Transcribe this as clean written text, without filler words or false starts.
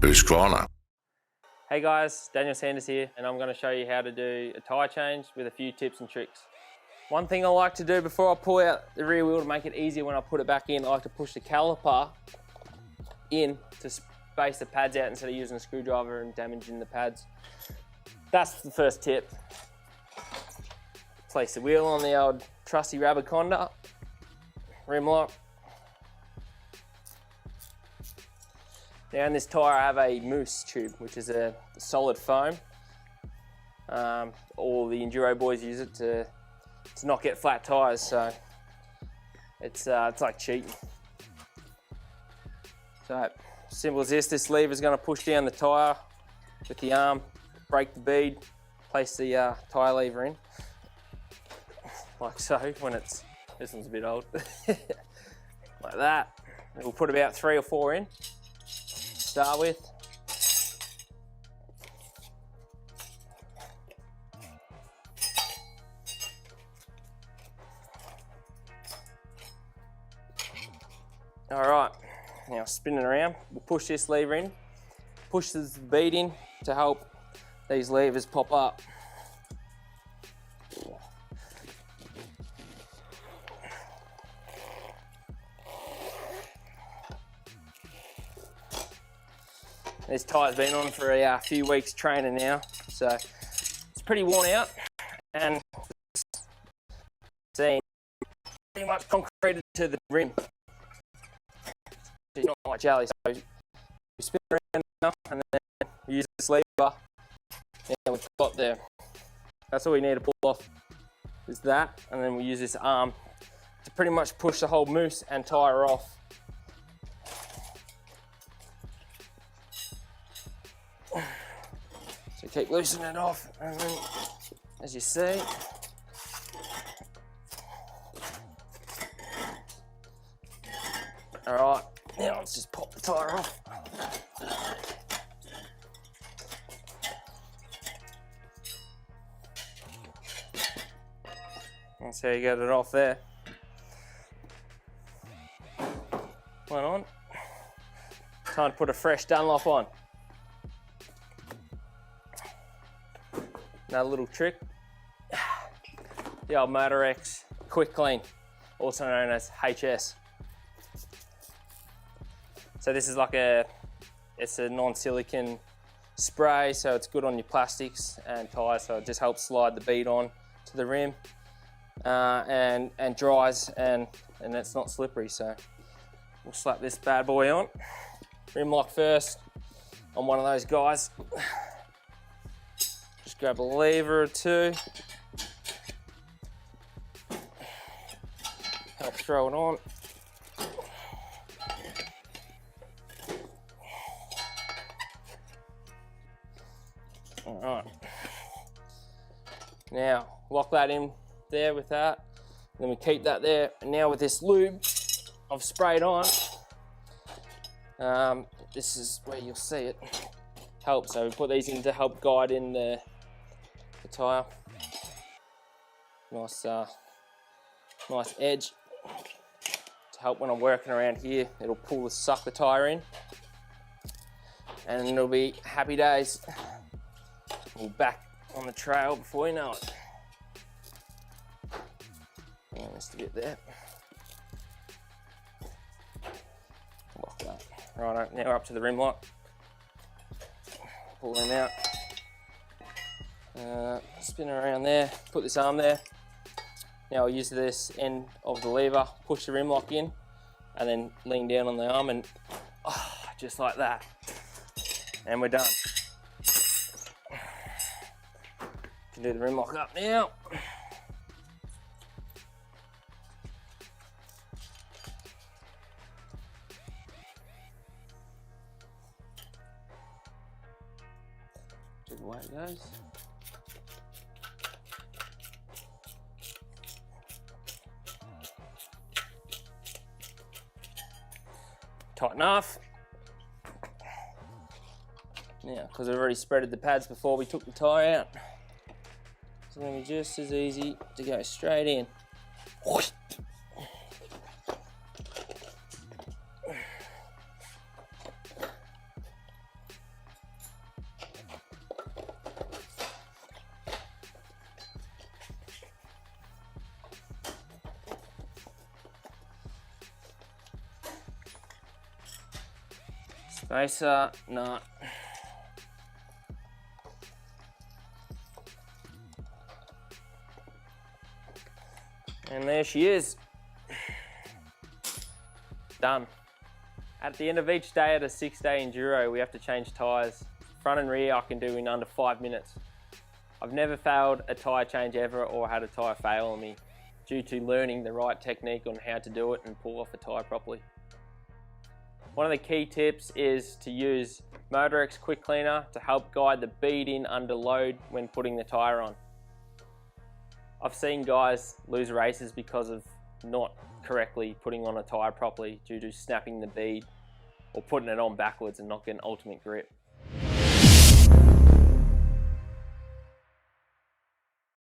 Husqvarna. Hey guys, Daniel Sanders here, and I'm going to show you how to do a tyre change with a few tips and tricks. One thing I like to do before I pull out the rear wheel to make it easier when I put it back in, I like to push the caliper in to space the pads out instead of using a screwdriver and damaging the pads. That's the first tip. Place the wheel on the old trusty Rabaconda, rim lock. Now in this tyre I have a mousse tube, which is a solid foam. All the enduro boys use it to not get flat tyres, so it's like cheating. So simple as this lever is going to push down the tyre with the arm, break the bead, place the tyre lever in, like so. This one's a bit old, like that. We'll put about 3 or 4 in. Start with. All right, now spin it around. We'll push this lever in, push the bead in to help these levers pop up. This tyre's been on for a few weeks training now, so it's pretty worn out and pretty much concreted to the rim. It's not like jelly, so you spin it around now and then use this lever. Now we've got there. That's all we need to pull off is that, and then we use this arm to pretty much push the whole mousse and tyre off. So keep loosening it off, and then, as you see, all right, now let's just pop the tyre off. That's how you get it off there. One on. Time to put a fresh Dunlop on. Another little trick, the old Motor X Quick Clean, also known as HS. So this is like it's a non-silicone spray, so it's good on your plastics and tyres, so it just helps slide the bead on to the rim and dries and it's not slippery. So we'll slap this bad boy on. Rim lock first. I'm one of those guys. Just grab a lever or two, help throw it on. All right, now lock that in there with that, then we keep that there. And now with this lube I've sprayed on, this is where you'll see it help. So we put these in to help guide in the tyre. Nice edge to help when I'm working around here. It'll suck the tyre in, and it'll be happy days. We'll back on the trail before you know it. And just a bit there. Lock that. Right, now we're up to the rim lock. Pull them out. Spin around there, put this arm there. Now I'll use this end of the lever, push the rim lock in, and then lean down on the arm and just like that. And we're done. Can do the rim lock up now. Just the way it goes. Tight enough. Now, because I've already spreaded the pads before we took the tyre out, it's going to be just as easy to go straight in. Spacer, nut. And there she is. Done. At the end of each day at a 6-day enduro, we have to change tyres. Front and rear I can do in under 5 minutes. I've never failed a tyre change ever or had a tyre fail on me due to learning the right technique on how to do it and pull off a tyre properly. One of the key tips is to use Motorex Quick Cleaner to help guide the bead in under load when putting the tyre on. I've seen guys lose races because of not correctly putting on a tyre properly due to snapping the bead or putting it on backwards and not getting ultimate grip.